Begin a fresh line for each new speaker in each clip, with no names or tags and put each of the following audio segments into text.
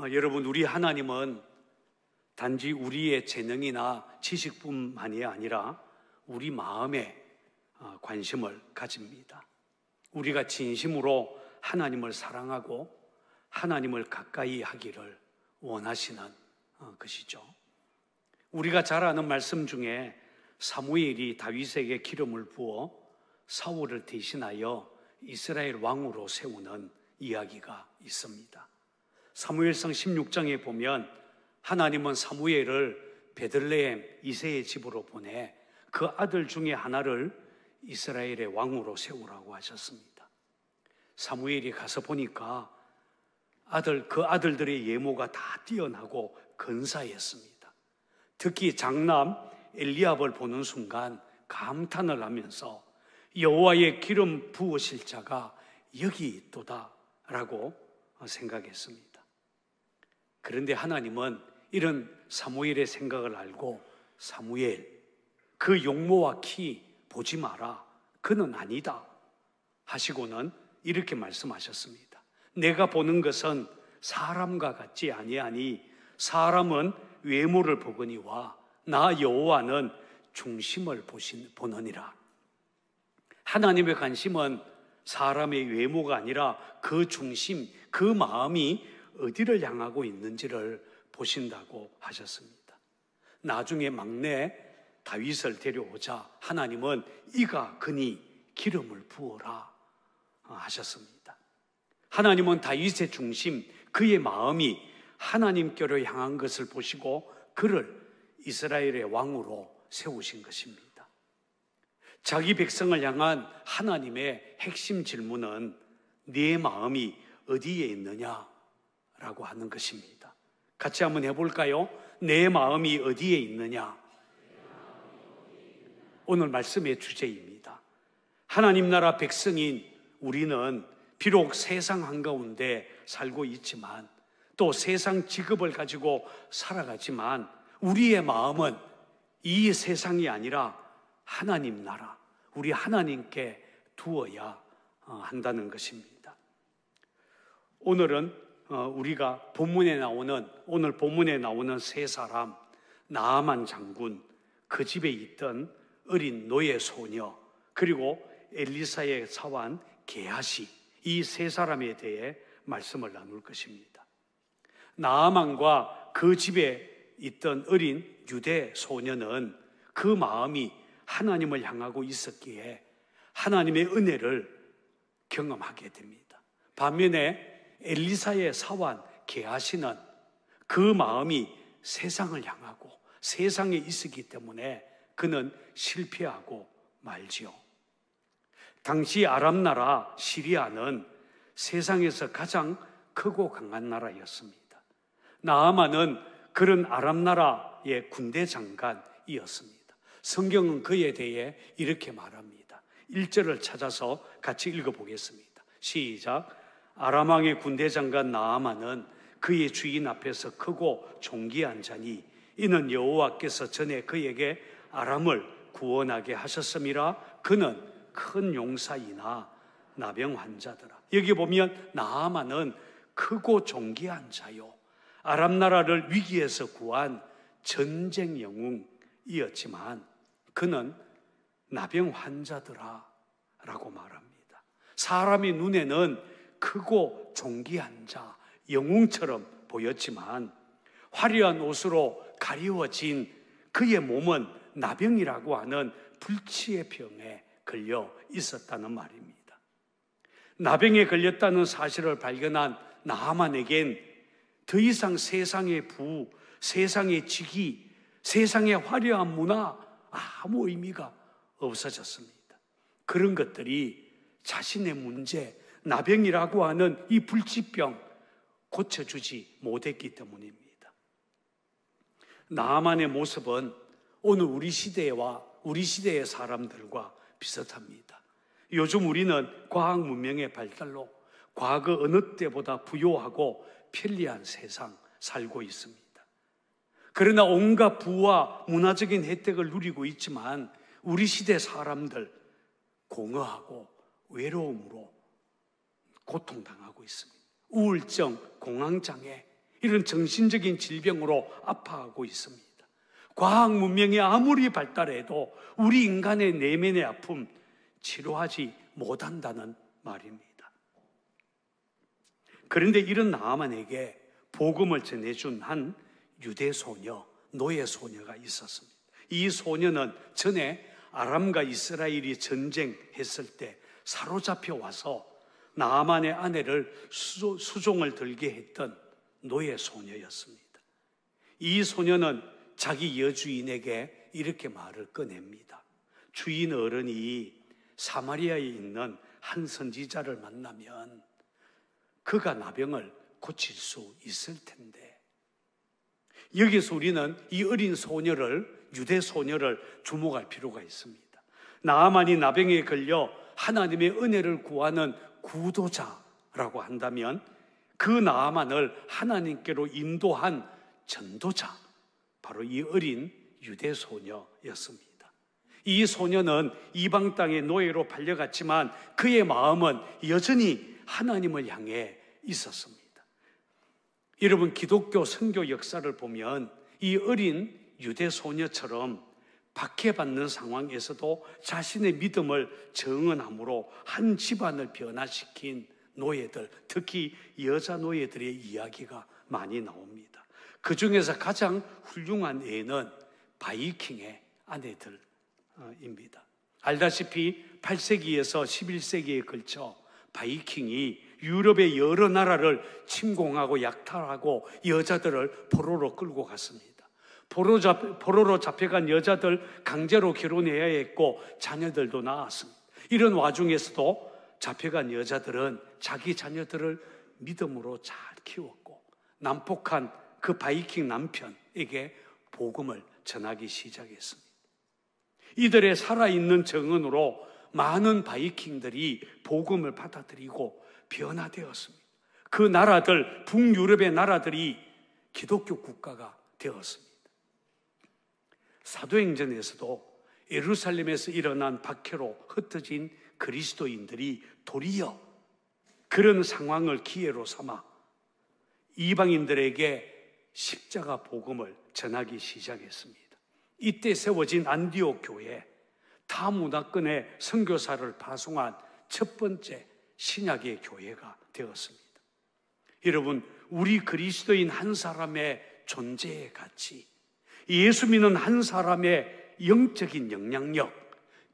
여러분, 우리 하나님은 단지 우리의 재능이나 지식뿐만이 아니라 우리 마음에 관심을 가집니다. 우리가 진심으로 하나님을 사랑하고 하나님을 가까이 하기를 원하시는 것이죠. 우리가 잘 아는 말씀 중에 사무엘이 다윗에게 기름을 부어 사울을 대신하여 이스라엘 왕으로 세우는 이야기가 있습니다. 사무엘상 16장에 보면 하나님은 사무엘을 베들레헴 이새의 집으로 보내 그 아들 중에 하나를 이스라엘의 왕으로 세우라고 하셨습니다. 사무엘이 가서 보니까 그 아들들의 예모가 다 뛰어나고 근사했습니다. 특히 장남 엘리압을 보는 순간 감탄을 하면서 여호와의 기름 부으실 자가 여기 있도다라고 생각했습니다. 그런데 하나님은 이런 사무엘의 생각을 알고 사무엘, 그 용모와 키 보지 마라. 그는 아니다 하시고는 이렇게 말씀하셨습니다. 내가 보는 것은 사람과 같지 아니하니 사람은 외모를 보거니와 나 여호와는 중심을 보느니라. 하나님의 관심은 사람의 외모가 아니라 그 중심, 그 마음이 어디를 향하고 있는지를 보신다고 하셨습니다. 나중에 막내 다윗을 데려오자 하나님은 이가 그니 기름을 부어라 하셨습니다. 하나님은 다윗의 중심, 그의 마음이 하나님께로 향한 것을 보시고 그를 이스라엘의 왕으로 세우신 것입니다. 자기 백성을 향한 하나님의 핵심 질문은 네 마음이 어디에 있느냐라고 하는 것입니다. 같이 한번 해볼까요? 내 마음이 어디에 있느냐? 오늘 말씀의 주제입니다. 하나님 나라 백성인 우리는 비록 세상 한가운데 살고 있지만 또 세상 직업을 가지고 살아가지만 우리의 마음은 이 세상이 아니라 하나님 나라, 우리 하나님께 두어야 한다는 것입니다. 오늘은 우리가 오늘 본문에 나오는 세 사람, 나아만 장군, 그 집에 있던 어린 노예 소녀, 그리고 엘리사의 사환 게하시, 이 세 사람에 대해 말씀을 나눌 것입니다. 나아만과 그 집에 있던 어린 유대 소녀는 그 마음이 하나님을 향하고 있었기에 하나님의 은혜를 경험하게 됩니다. 반면에 엘리사의 사환 게하시는 그 마음이 세상을 향하고 세상에 있었기 때문에 그는 실패하고 말지요. 당시 아람 나라 시리아는 세상에서 가장 크고 강한 나라였습니다. 나아만은 그런 아람 나라의 군대 장관이었습니다. 성경은 그에 대해 이렇게 말합니다. 1절을 찾아서 같이 읽어보겠습니다. 시작. 아람 왕의 군대 장관 나아만은 그의 주인 앞에서 크고 존귀한 자니 이는 여호와께서 전에 그에게 아람을 구원하게 하셨음이라. 그는 큰 용사이나 나병 환자더라. 여기 보면 나아만은 크고 존귀한 자요, 아람 나라를 위기에서 구한 전쟁 영웅이었지만 그는 나병 환자더라 라고 말합니다. 사람의 눈에는 크고 존귀한 자, 영웅처럼 보였지만 화려한 옷으로 가리워진 그의 몸은 나병이라고 하는 불치의 병에 걸려 있었다는 말입니다. 나병에 걸렸다는 사실을 발견한 나아만에겐 더 이상 세상의 부, 세상의 직위, 세상의 화려한 문화 아무 의미가 없어졌습니다. 그런 것들이 자신의 문제, 나병이라고 하는 이 불치병 고쳐주지 못했기 때문입니다. 나아만의 모습은 오늘 우리 시대의 사람들과 비슷합니다. 요즘 우리는 과학 문명의 발달로 과거 어느 때보다 부요하고 편리한 세상 살고 있습니다. 그러나 온갖 부와 문화적인 혜택을 누리고 있지만 우리 시대 사람들 공허하고 외로움으로 고통당하고 있습니다. 우울증, 공황장애, 이런 정신적인 질병으로 아파하고 있습니다. 과학 문명이 아무리 발달해도 우리 인간의 내면의 아픔 치료하지 못한다는 말입니다. 그런데 이런 나아만에게 복음을 전해준 한 유대 소녀, 노예 소녀가 있었습니다. 이 소녀는 전에 아람과 이스라엘이 전쟁했을 때 사로잡혀 와서 나아만의 아내를 수종을 들게 했던 노예 소녀였습니다. 이 소녀는 자기 여주인에게 이렇게 말을 꺼냅니다. 주인 어른이 사마리아에 있는 한 선지자를 만나면 그가 나병을 고칠 수 있을 텐데. 여기서 우리는 이 어린 소녀를, 유대 소녀를 주목할 필요가 있습니다. 나아만이 나병에 걸려 하나님의 은혜를 구하는 구도자라고 한다면 그 나아만을 하나님께로 인도한 전도자, 바로 이 어린 유대 소녀였습니다. 이 소녀는 이방 땅의 노예로 팔려갔지만 그의 마음은 여전히 하나님을 향해 있었습니다. 여러분, 기독교 선교 역사를 보면 이 어린 유대 소녀처럼 박해받는 상황에서도 자신의 믿음을 정언함으로 한 집안을 변화시킨 노예들, 특히 여자 노예들의 이야기가 많이 나옵니다. 그 중에서 가장 훌륭한 예는 바이킹의 아내들입니다. 알다시피 8세기에서 11세기에 걸쳐 바이킹이 유럽의 여러 나라를 침공하고 약탈하고 여자들을 포로로 끌고 갔습니다. 포로로 잡혀간 여자들 강제로 결혼해야 했고 자녀들도 낳았습니다. 이런 와중에서도 잡혀간 여자들은 자기 자녀들을 믿음으로 잘 키웠고 난폭한 그 바이킹 남편에게 복음을 전하기 시작했습니다. 이들의 살아있는 증언으로 많은 바이킹들이 복음을 받아들이고 변화되었습니다. 그 나라들, 북유럽의 나라들이 기독교 국가가 되었습니다. 사도행전에서도 예루살렘에서 일어난 박해로 흩어진 그리스도인들이 도리어 그런 상황을 기회로 삼아 이방인들에게 십자가 복음을 전하기 시작했습니다. 이때 세워진 안디옥 교회, 타문화권의 선교사를 파송한 첫 번째 신약의 교회가 되었습니다. 여러분, 우리 그리스도인 한 사람의 존재의 가치, 예수 믿는 한 사람의 영적인 영향력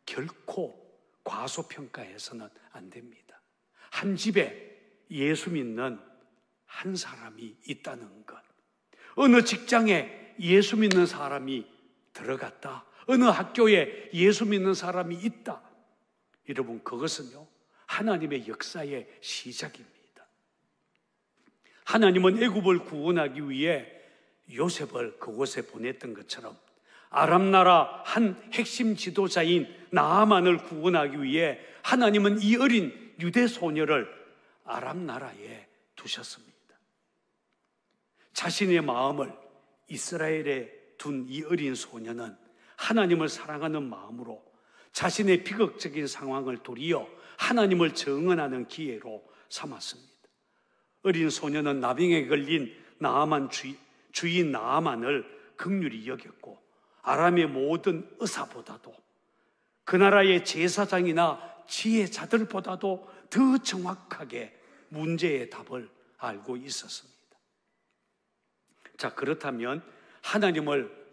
결코 과소평가해서는 안 됩니다. 한 집에 예수 믿는 한 사람이 있다는 것, 어느 직장에 예수 믿는 사람이 들어갔다, 어느 학교에 예수 믿는 사람이 있다, 여러분, 그것은요 하나님의 역사의 시작입니다. 하나님은 애굽을 구원하기 위해 요셉을 그곳에 보냈던 것처럼 아람 나라 한 핵심 지도자인 나아만을 구원하기 위해 하나님은 이 어린 유대 소녀를 아람 나라에 두셨습니다. 자신의 마음을 이스라엘에 둔 이 어린 소녀는 하나님을 사랑하는 마음으로 자신의 비극적인 상황을 도리어 하나님을 증언하는 기회로 삼았습니다. 어린 소녀는 나병에 걸린 나아만 주인 나아만을 긍휼히 여겼고 아람의 모든 의사보다도 그 나라의 제사장이나 지혜자들보다도 더 정확하게 문제의 답을 알고 있었습니다. 자, 그렇다면 하나님을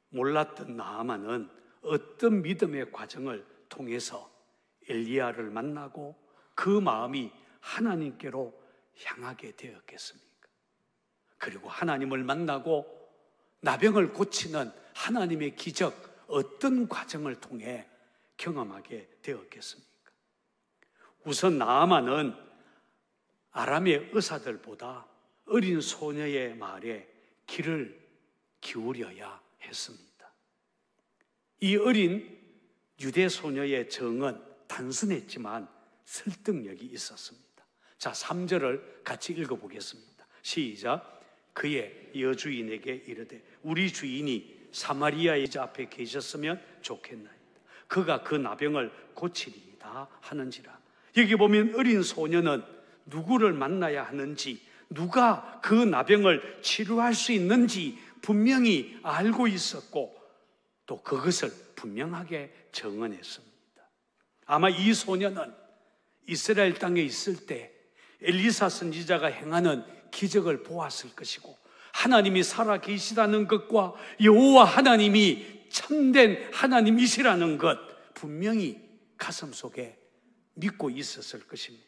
몰랐던 나아만은 어떤 믿음의 과정을 통해서 엘리야를 만나고 그 마음이 하나님께로 향하게 되었겠습니까? 그리고 하나님을 만나고 나병을 고치는 하나님의 기적, 어떤 과정을 통해 경험하게 되었겠습니까? 우선 나아만은 아람의 의사들보다 어린 소녀의 말에 귀를 기울여야 했습니다. 이 어린 유대 소녀의 정은 단순했지만 설득력이 있었습니다. 자, 3절을 같이 읽어보겠습니다. 시작. 그의 여주인에게 이르되 우리 주인이 사마리아의 여자 앞에 계셨으면 좋겠나이다. 그가 그 나병을 고치리이다 하는지라. 여기 보면 어린 소녀는 누구를 만나야 하는지, 누가 그 나병을 치료할 수 있는지 분명히 알고 있었고 또 그것을 분명하게 증언했습니다. 아마 이 소녀는 이스라엘 땅에 있을 때 엘리사 선지자가 행하는 기적을 보았을 것이고 하나님이 살아 계시다는 것과 여호와 하나님이 참된 하나님이시라는 것 분명히 가슴속에 믿고 있었을 것입니다.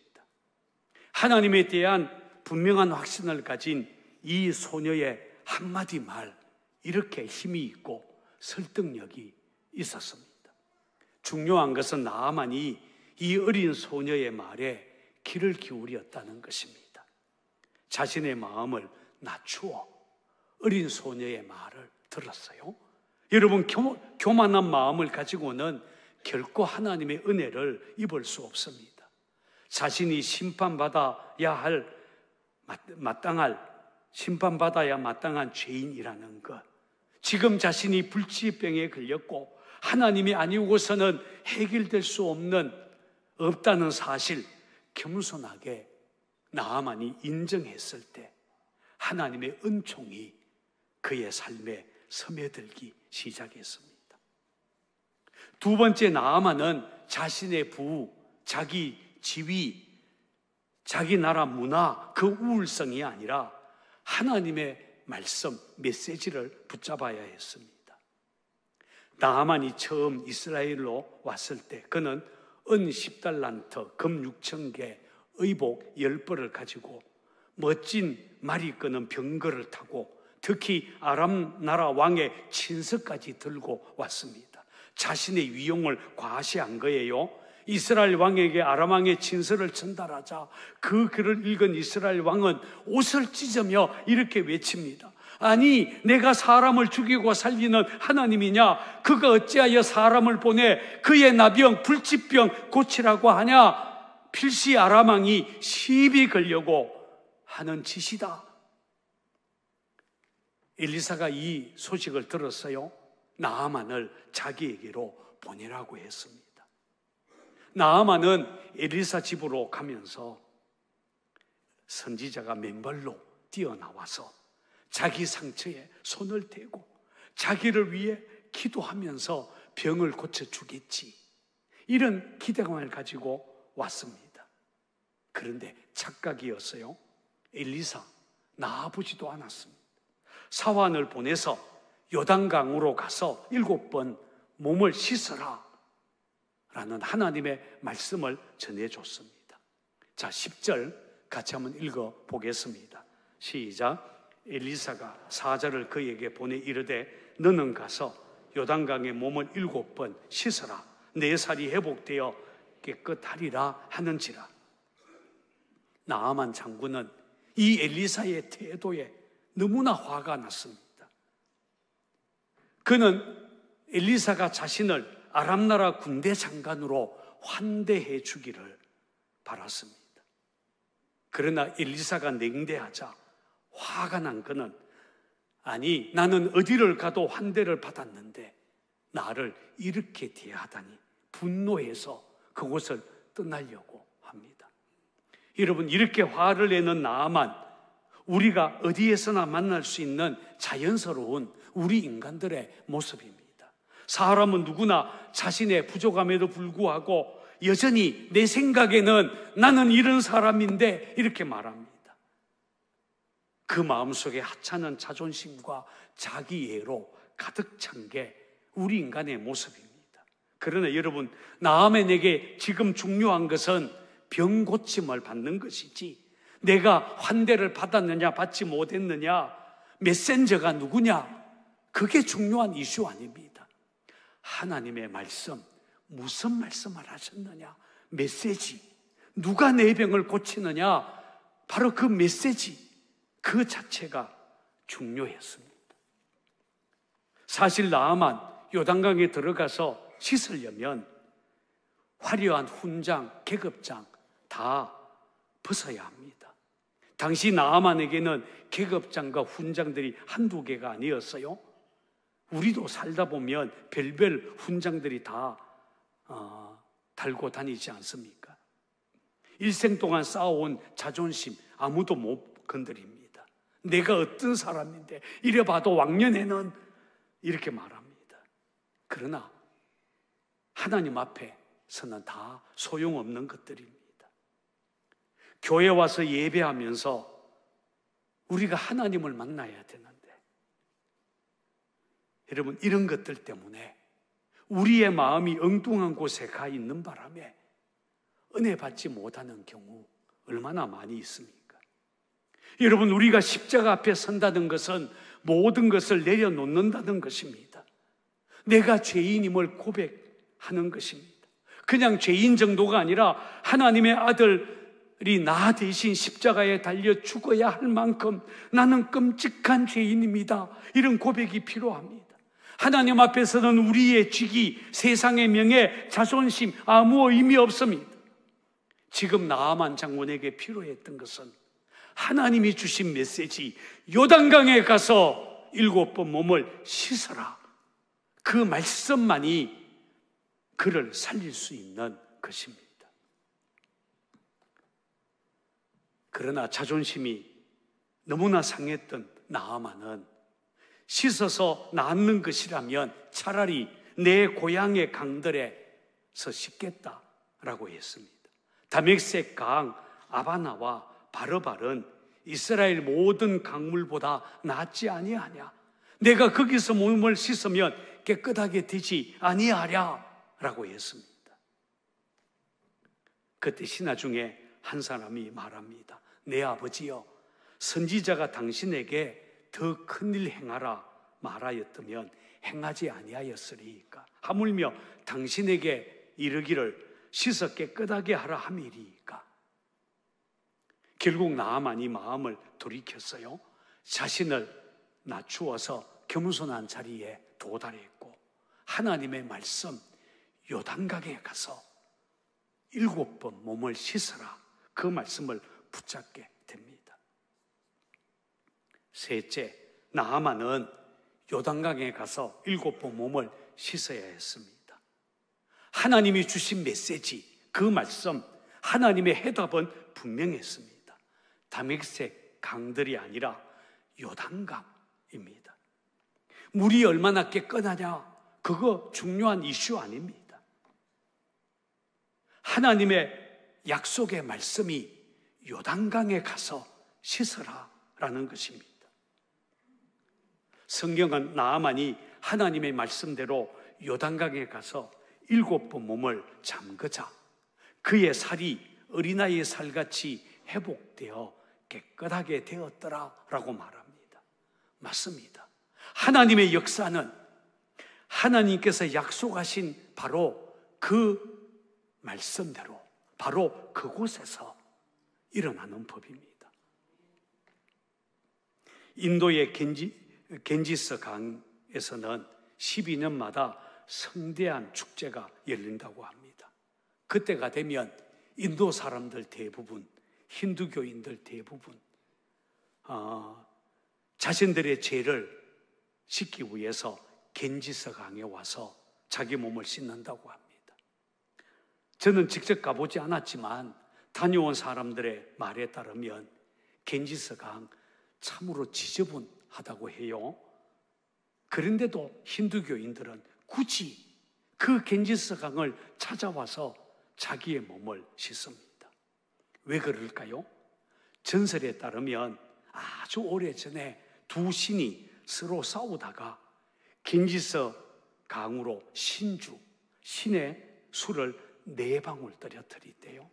하나님에 대한 분명한 확신을 가진 이 소녀의 한마디 말, 이렇게 힘이 있고 설득력이 있었습니다. 중요한 것은 나아만이 이 어린 소녀의 말에 귀를 기울였다는 것입니다. 자신의 마음을 낮추어 어린 소녀의 말을 들었어요. 여러분, 교만한 마음을 가지고는 결코 하나님의 은혜를 입을 수 없습니다. 자신이 심판받아야 마땅한 죄인이라는 것, 지금 자신이 불치병에 걸렸고 하나님이 아니고서는 해결될 수 없다는 사실 겸손하게 나아만이 인정했을 때 하나님의 은총이 그의 삶에 스며들기 시작했습니다. 두 번째, 나아만은 자신의 부우, 자기 지위, 자기 나라 문화, 그 우월성이 아니라 하나님의 말씀, 메시지를 붙잡아야 했습니다. 나아만이 처음 이스라엘로 왔을 때 그는 은 10달란트, 금 6,000개, 의복 10벌을 가지고 멋진 말이 끄는 병거를 타고 특히 아람 나라 왕의 친서까지 들고 왔습니다. 자신의 위용을 과시한 거예요. 이스라엘 왕에게 아람 왕의 친서를 전달하자 그 글을 읽은 이스라엘 왕은 옷을 찢으며 이렇게 외칩니다. 아니, 내가 사람을 죽이고 살리는 하나님이냐? 그가 어찌하여 사람을 보내 그의 나병, 불치병 고치라고 하냐? 필시 아람 왕이 시비 걸려고 하는 짓이다. 엘리사가 이 소식을 들었어요. 나아만을 자기에게로 보내라고 했습니다. 나아만은 엘리사 집으로 가면서 선지자가 맨발로 뛰어나와서 자기 상처에 손을 대고 자기를 위해 기도하면서 병을 고쳐주겠지, 이런 기대감을 가지고 왔습니다. 그런데 착각이었어요. 엘리사 나아보지도 않았습니다. 사환을 보내서 요단강으로 가서 7번 몸을 씻어라 라는 하나님의 말씀을 전해줬습니다. 자, 10절 같이 한번 읽어보겠습니다. 시작. 엘리사가 사자를 그에게 보내 이르되 너는 가서 요단강에 몸을 7번 씻어라. 내 살이 회복되어 깨끗하리라 하는지라. 나아만 장군은 이 엘리사의 태도에 너무나 화가 났습니다. 그는 엘리사가 자신을 아람 나라 군대 장관으로 환대해 주기를 바랐습니다. 그러나 엘리사가 냉대하자 화가 난 그는, 아니, 나는 어디를 가도 환대를 받았는데 나를 이렇게 대하다니 분노해서 그곳을 떠나려고 합니다. 여러분, 이렇게 화를 내는 나아만, 우리가 어디에서나 만날 수 있는 자연스러운 우리 인간들의 모습입니다. 사람은 누구나 자신의 부족함에도 불구하고 여전히 내 생각에는 나는 이런 사람인데 이렇게 말합니다. 그 마음속에 하찮은 자존심과 자기애로 가득 찬 게 우리 인간의 모습입니다. 그러나 여러분, 나아만에게 지금 중요한 것은 병 고침을 받는 것이지 내가 환대를 받았느냐 받지 못했느냐, 메신저가 누구냐, 그게 중요한 이슈 아닙니다. 하나님의 말씀, 무슨 말씀을 하셨느냐, 메시지, 누가 내 병을 고치느냐, 바로 그 메시지 그 자체가 중요했습니다. 사실 나아만 요단강에 들어가서 씻으려면 화려한 훈장, 계급장 다 벗어야 합니다. 당시 나아만에게는 계급장과 훈장들이 한두 개가 아니었어요. 우리도 살다 보면 별별 훈장들이 다 달고 다니지 않습니까? 일생 동안 쌓아온 자존심 아무도 못 건드립니다. 내가 어떤 사람인데 이래 봐도 왕년에는 이렇게 말합니다. 그러나 하나님 앞에서는 다 소용없는 것들입니다. 교회 와서 예배하면서 우리가 하나님을 만나야 되는데 여러분, 이런 것들 때문에 우리의 마음이 엉뚱한 곳에 가 있는 바람에 은혜 받지 못하는 경우 얼마나 많이 있습니까? 여러분, 우리가 십자가 앞에 선다는 것은 모든 것을 내려놓는다는 것입니다. 내가 죄인임을 고백하는 것입니다. 그냥 죄인 정도가 아니라 하나님의 아들이 나 대신 십자가에 달려 죽어야 할 만큼 나는 끔찍한 죄인입니다. 이런 고백이 필요합니다. 하나님 앞에서는 우리의 직위, 세상의 명예, 자존심 아무 의미 없습니다. 지금 나아만 장군에게 필요했던 것은 하나님이 주신 메시지, 요단강에 가서 7번 몸을 씻어라. 그 말씀만이 그를 살릴 수 있는 것입니다. 그러나 자존심이 너무나 상했던 나아만은 씻어서 낫는 것이라면 차라리 내 고향의 강들에서 씻겠다라고 했습니다. 다메섹 강 아바나와 바르발은 이스라엘 모든 강물보다 낫지 아니하냐? 내가 거기서 몸을 씻으면 깨끗하게 되지 아니하랴? 라고 했습니다. 그때 신하 중에 한 사람이 말합니다. 내 아버지여, 선지자가 당신에게 더 큰일 행하라 말하였다면 행하지 아니하였으리이까? 하물며 당신에게 이르기를 씻어 깨끗하게 하라 함이리이까? 결국 나아만이 마음을 돌이켰어요. 자신을 낮추어서 겸손한 자리에 도달했고 하나님의 말씀 요단강에 가서 7번 몸을 씻어라, 그 말씀을 붙잡게 됩니다. 셋째, 나아만은 요단강에 가서 7번 몸을 씻어야 했습니다. 하나님이 주신 메시지, 그 말씀, 하나님의 해답은 분명했습니다. 다메섹 강들이 아니라 요단강입니다. 물이 얼마나 깨끗하냐, 그거 중요한 이슈 아닙니다. 하나님의 약속의 말씀이 요단강에 가서 씻어라라는 것입니다. 성경은 나아만이 하나님의 말씀대로 요단강에 가서 7번 몸을 잠그자 그의 살이 어린아이의 살같이 회복되어 깨끗하게 되었더라라고 말합니다. 맞습니다. 하나님의 역사는 하나님께서 약속하신 바로 그 말씀대로 바로 그곳에서 일어나는 법입니다. 인도의 겐지스 강에서는 12년마다 성대한 축제가 열린다고 합니다. 그때가 되면 인도 사람들 대부분, 힌두교인들 대부분 자신들의 죄를 씻기 위해서 겐지스 강에 와서 자기 몸을 씻는다고 합니다. 저는 직접 가보지 않았지만 다녀온 사람들의 말에 따르면 겐지스 강 참으로 지저분하다고 해요. 그런데도 힌두교인들은 굳이 그 겐지스 강을 찾아와서 자기의 몸을 씻습니다. 왜 그럴까요? 전설에 따르면 아주 오래전에 두 신이 서로 싸우다가 겐지스 강으로 신의 술을 4방울 떨어뜨리대요.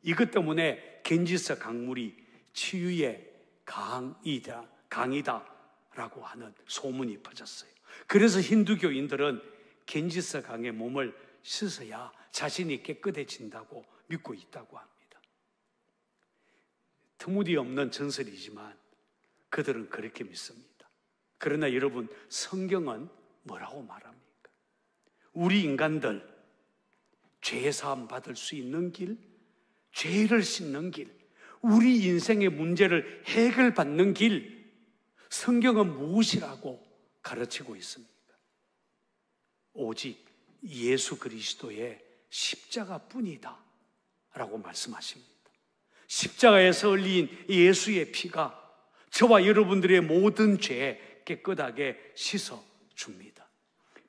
이것 때문에 겐지스 강물이 치유의 강이다라고 하는 소문이 퍼졌어요. 그래서 힌두교인들은 겐지스 강의 몸을 씻어야 자신이 깨끗해진다고 믿고 있다고 합니다. 터무니없는 전설이지만 그들은 그렇게 믿습니다. 그러나 여러분, 성경은 뭐라고 말합니까? 우리 인간들 죄사함 받을 수 있는 길, 죄를 씻는 길, 우리 인생의 문제를 해결받는 길, 성경은 무엇이라고 가르치고 있습니까? 오직 예수 그리스도의 십자가뿐이다 라고 말씀하십니다. 십자가에서 흘린 예수의 피가 저와 여러분들의 모든 죄 깨끗하게 씻어줍니다.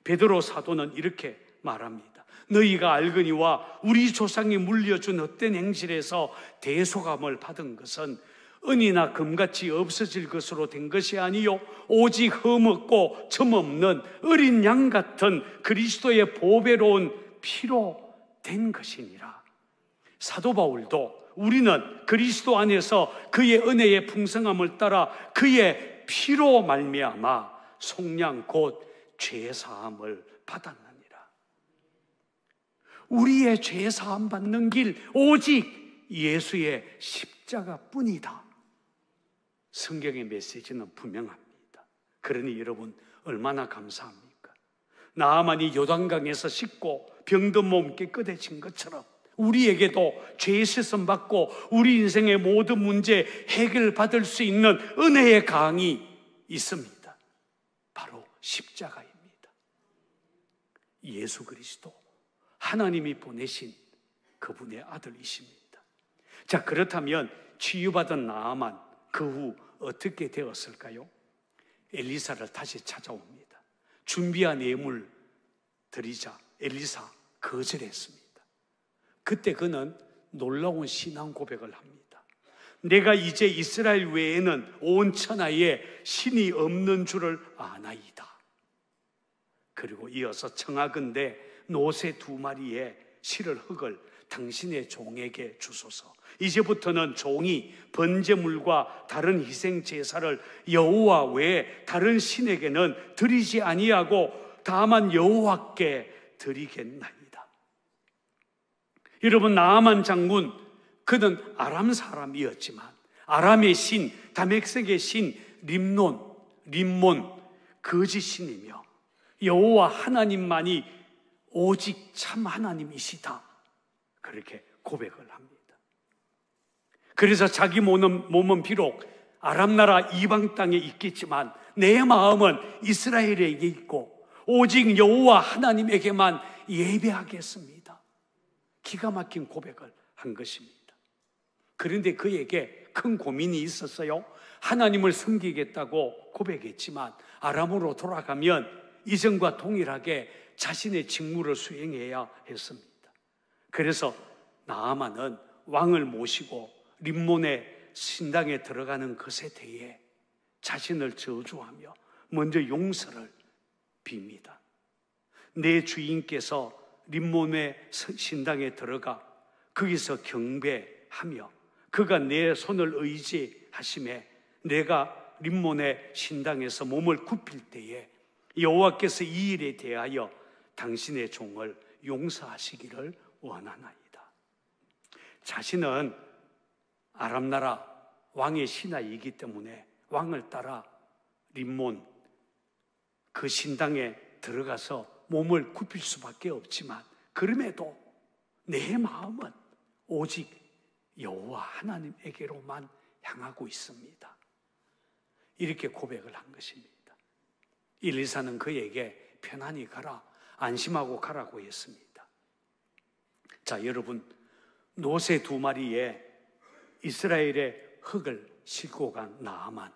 베드로 사도는 이렇게 말합니다. 너희가 알거니와 우리 조상이 물려준 헛된 행실에서 대속함을 받은 것은 은이나 금같이 없어질 것으로 된 것이 아니요 오직 흠없고 점없는 어린 양 같은 그리스도의 보배로운 피로 된 것이니라. 사도 바울도 우리는 그리스도 안에서 그의 은혜의 풍성함을 따라 그의 피로 말미암아 속량 곧 죄사함을 받았느니라. 우리의 죄사함 받는 길 오직 예수의 십자가뿐이다. 성경의 메시지는 분명합니다. 그러니 여러분 얼마나 감사합니까? 나아만이 요단강에서 씻고 병든 몸 깨끗해진 것처럼 우리에게도 죄 씻음 받고 우리 인생의 모든 문제 해결받을 수 있는 은혜의 강이 있습니다. 바로 십자가입니다. 예수 그리스도 하나님이 보내신 그분의 아들이십니다. 자, 그렇다면 치유받은 나아만 그 후 어떻게 되었을까요? 엘리사를 다시 찾아옵니다. 준비한 예물 드리자 엘리사 거절했습니다. 그때 그는 놀라운 신앙 고백을 합니다. 내가 이제 이스라엘 외에는 온 천하에 신이 없는 줄을 아나이다. 그리고 이어서 청하건대 노새 2마리의 실을 흙을 당신의 종에게 주소서. 이제부터는 종이 번제물과 다른 희생 제사를 여호와 외에 다른 신에게는 드리지 아니하고 다만 여호와께 드리겠나이다. 여러분, 나아만 장군, 그는 아람 사람이었지만 아람의 신, 다메섹의 신 림몬 거짓 신이며 여호와 하나님만이 오직 참 하나님이시다, 그렇게 고백을 합니다. 그래서 자기 몸은 비록 아람 나라 이방 땅에 있겠지만 내 마음은 이스라엘에게 있고 오직 여호와 하나님에게만 예배하겠습니다. 기가 막힌 고백을 한 것입니다. 그런데 그에게 큰 고민이 있었어요. 하나님을 섬기겠다고 고백했지만 아람으로 돌아가면 이전과 동일하게 자신의 직무를 수행해야 했습니다. 그래서 나아만은 왕을 모시고 림몬의 신당에 들어가는 것에 대해 자신을 저주하며 먼저 용서를 빕니다. 내 주인께서 림몬의 신당에 들어가 거기서 경배하며 그가 내 손을 의지하심에 내가 림몬의 신당에서 몸을 굽힐 때에 여호와께서 이 일에 대하여 당신의 종을 용서하시기를 원하나이다. 자신은 아람 나라 왕의 신하이기 때문에 왕을 따라 림몬 그 신당에 들어가서 몸을 굽힐 수밖에 없지만 그럼에도 내 마음은 오직 여호와 하나님에게로만 향하고 있습니다. 이렇게 고백을 한 것입니다. 엘리사는 그에게 편안히 가라, 안심하고 가라고 했습니다. 자, 여러분, 노새 2마리에 이스라엘의 흙을 싣고 간 나아만,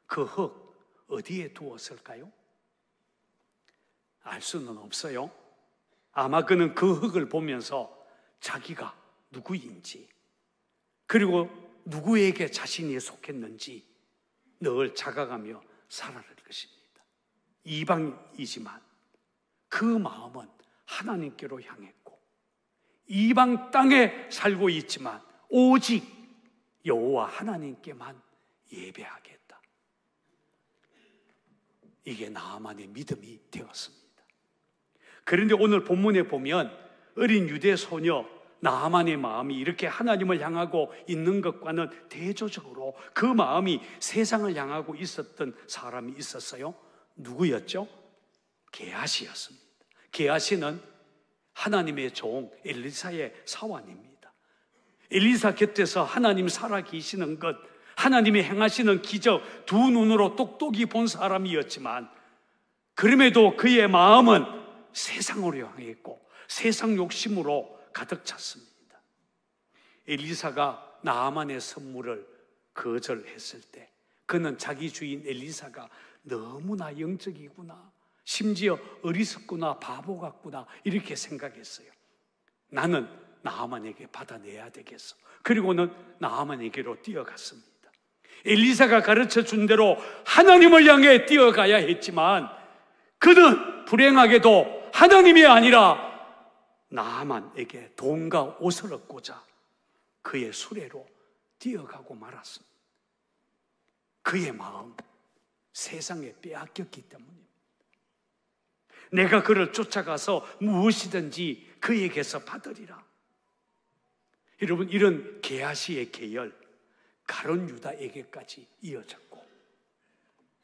그 흙 어디에 두었을까요? 알 수는 없어요. 아마 그는 그 흙을 보면서 자기가 누구인지, 그리고 누구에게 자신이 속했는지 늘 자각하며 살아갈 것입니다. 이방이지만 그 마음은 하나님께로 향했고 이방 땅에 살고 있지만 오직 여호와 하나님께만 예배하겠다. 이게 나아만의 믿음이 되었습니다. 그런데 오늘 본문에 보면 어린 유대 소녀 나아만의 마음이 이렇게 하나님을 향하고 있는 것과는 대조적으로 그 마음이 세상을 향하고 있었던 사람이 있었어요. 누구였죠? 게하시였습니다. 게하시는 하나님의 종 엘리사의 사환입니다. 엘리사 곁에서 하나님 살아계시는 것, 하나님이 행하시는 기적 두 눈으로 똑똑히 본 사람이었지만 그럼에도 그의 마음은 세상으로 향했고 세상 욕심으로 가득 찼습니다. 엘리사가 나아만의 선물을 거절했을 때 그는 자기 주인 엘리사가 너무나 영적이구나, 심지어 어리석구나, 바보 같구나 이렇게 생각했어요. 나는 나아만에게 받아내야 되겠어. 그리고는 나아만에게로 뛰어갔습니다. 엘리사가 가르쳐 준 대로 하나님을 향해 뛰어가야 했지만 그는 불행하게도 하나님이 아니라 나아만에게 돈과 옷을 얻고자 그의 수레로 뛰어가고 말았습니다. 그의 마음, 세상에 빼앗겼기 때문입니다. 내가 그를 쫓아가서 무엇이든지 그에게서 받으리라. 여러분, 이런 게하시의 계열 가룟 유다에게까지 이어졌고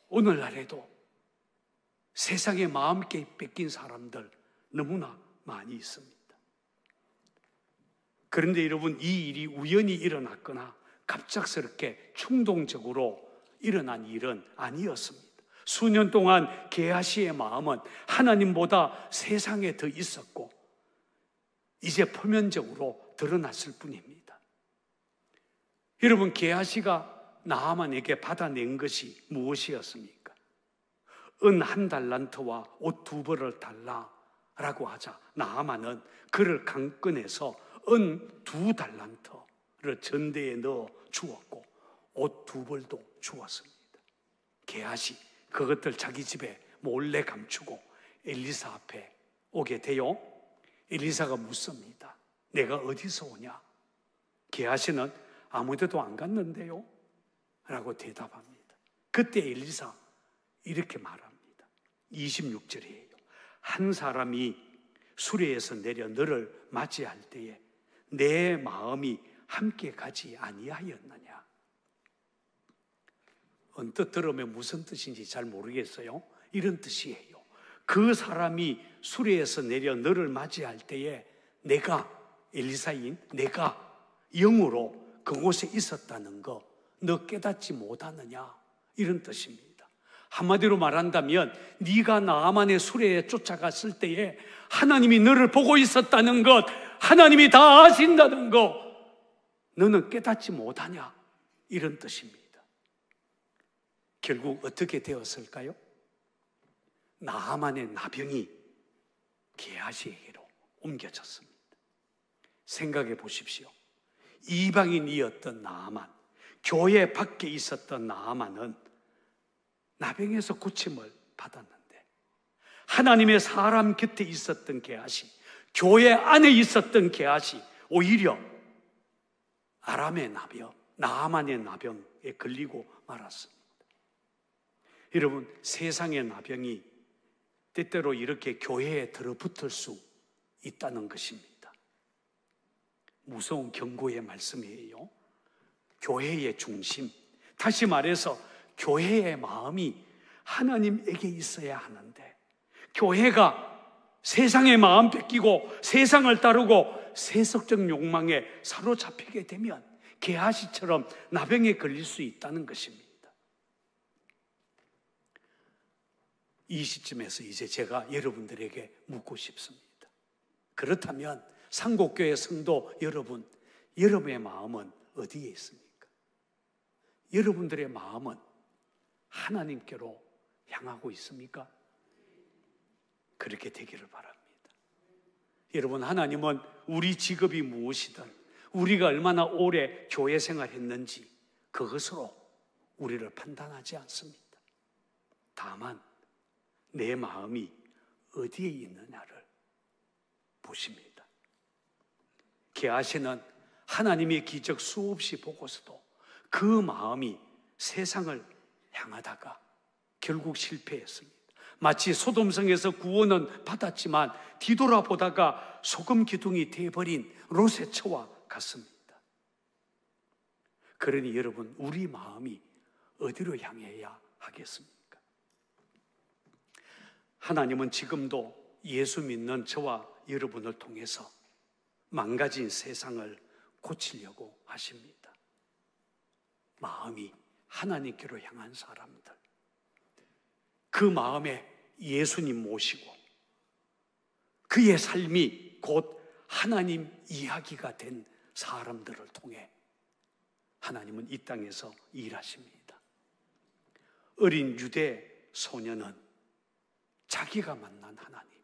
오늘날에도 세상에 마음 뺏긴 사람들 너무나 많이 있습니다. 그런데 여러분, 이 일이 우연히 일어났거나 갑작스럽게 충동적으로 일어난 일은 아니었습니다. 수년 동안 게하시의 마음은 하나님보다 세상에 더 있었고 이제 표면적으로 드러났을 뿐입니다. 여러분, 게하시가 나아만에게 받아낸 것이 무엇이었습니까? 은 1달란트와 옷 2벌을 달라라고 하자 나아만은 그를 강권해서 은 2달란트를 전대에 넣어 주었고 옷 2벌도 주었습니다. 게하시 그것들 자기 집에 몰래 감추고 엘리사 앞에 오게 돼요. 엘리사가 묻습니다. 내가 어디서 오냐? 게하시는 아무데도 안 갔는데요 라고 대답합니다. 그때 엘리사 이렇게 말합니다. 26절이에요. 한 사람이 수레에서 내려 너를 맞이할 때에 내 마음이 함께 가지 아니하였느냐? 언뜻 들으면 무슨 뜻인지 잘 모르겠어요. 이런 뜻이에요. 그 사람이 수레에서 내려 너를 맞이할 때에 내가, 엘리사인 내가 영으로 그곳에 있었다는 거 너 깨닫지 못하느냐? 이런 뜻입니다. 한마디로 말한다면 네가 나아만의 수레에 쫓아갔을 때에 하나님이 너를 보고 있었다는 것, 하나님이 다 아신다는 것 너는 깨닫지 못하냐? 이런 뜻입니다. 결국 어떻게 되었을까요? 나아만의 나병이 게하시에게로 옮겨졌습니다. 생각해 보십시오. 이방인이었던 나아만, 교회 밖에 있었던 나아만은 나병에서 고침을 받았는데 하나님의 사람 곁에 있었던 게하시, 교회 안에 있었던 게하시 오히려 아람의 나병, 나아만의 나병에 걸리고 말았습니다. 여러분, 세상의 나병이 때때로 이렇게 교회에 들어붙을 수 있다는 것입니다. 무서운 경고의 말씀이에요. 교회의 중심, 다시 말해서 교회의 마음이 하나님에게 있어야 하는데 교회가 세상의 마음 뺏기고 세상을 따르고 세속적 욕망에 사로잡히게 되면 게하시처럼 나병에 걸릴 수 있다는 것입니다. 이 시점에서 이제 제가 여러분들에게 묻고 싶습니다. 그렇다면 상곡교회 성도 여러분, 여러분의 마음은 어디에 있습니까? 여러분들의 마음은 하나님께로 향하고 있습니까? 그렇게 되기를 바랍니다. 여러분, 하나님은 우리 직업이 무엇이든 우리가 얼마나 오래 교회 생활했는지 그것으로 우리를 판단하지 않습니다. 다만 내 마음이 어디에 있느냐를 보십니다. 게하시는 하나님의 기적 수없이 보고서도 그 마음이 세상을 향하다가 결국 실패했습니다. 마치 소돔성에서 구원은 받았지만 뒤돌아보다가 소금 기둥이 되어버린 롯의 처와 같습니다. 그러니 여러분, 우리 마음이 어디로 향해야 하겠습니까? 하나님은 지금도 예수 믿는 저와 여러분을 통해서 망가진 세상을 고치려고 하십니다. 마음이 하나님께로 향한 사람들, 그 마음에 예수님 모시고 그의 삶이 곧 하나님 이야기가 된 사람들을 통해 하나님은 이 땅에서 일하십니다. 어린 유대 소년은 자기가 만난 하나님,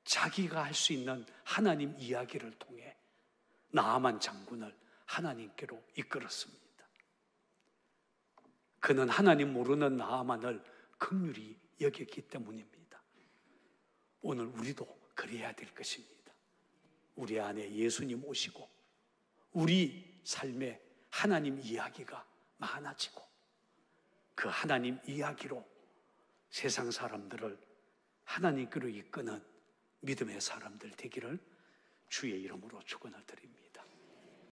자기가 할 수 있는 하나님 이야기를 통해 나아만 장군을 하나님께로 이끌었습니다. 그는 하나님 모르는 나아만을 긍휼히 여겼기 때문입니다. 오늘 우리도 그래야 될 것입니다. 우리 안에 예수님 오시고 우리 삶에 하나님 이야기가 많아지고 그 하나님 이야기로 세상 사람들을 하나님께로 이끄는 믿음의 사람들 되기를 주의 이름으로 축원을 드립니다.